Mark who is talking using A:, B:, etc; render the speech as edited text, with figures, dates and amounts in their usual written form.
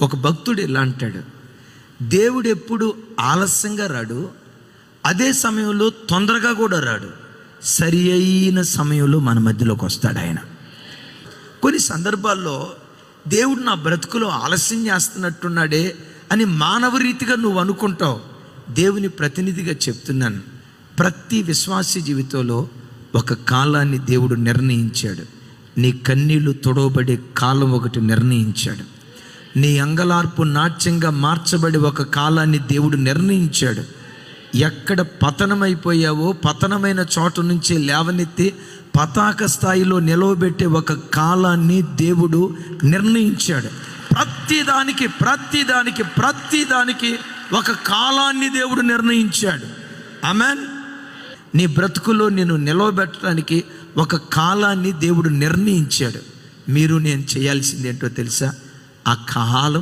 A: ఒక భక్తుడు ఇలా అంటాడు, దేవుడు ఎప్పుడు ఆలస్యంగా రాడు, అదే సమయంలో తొందరగా కూడా రాడు, సరి అయిన సమయంలో మన మధ్యలోకి వస్తాడు ఆయన. కొన్ని సందర్భాల్లో దేవుడు నా బ్రతుకులో ఆలస్యం చేస్తున్నట్టున్నాడే అని మానవ రీతిగా నువ్వు అనుకుంటావు. దేవుని ప్రతినిధిగా చెప్తున్నాను, ప్రతి విశ్వాసీ జీవితంలో ఒక కాలాన్ని దేవుడు నిర్ణయించాడు. నీ కన్నీళ్లు తొడవబడే కాలం ఒకటి నిర్ణయించాడు. నీ అంగలార్పు నాట్యంగా మార్చబడి ఒక కాలాన్ని దేవుడు నిర్ణయించాడు. ఎక్కడ పతనమైపోయావో పతనమైన చోటు నుంచి లేవనెత్తి పతాక స్థాయిలో నిలవబెట్టే ఒక కాలాన్ని దేవుడు నిర్ణయించాడు. ప్రతిదానికి ఒక కాలాన్ని దేవుడు నిర్ణయించాడు. ఆమేన్. నీ బ్రతుకులో నేను నిలవబెట్టడానికి ఒక కాలాన్ని దేవుడు నిర్ణయించాడు. మీరు నేను చేయాల్సింది ఏంటో తెలుసా? ఆ కాలం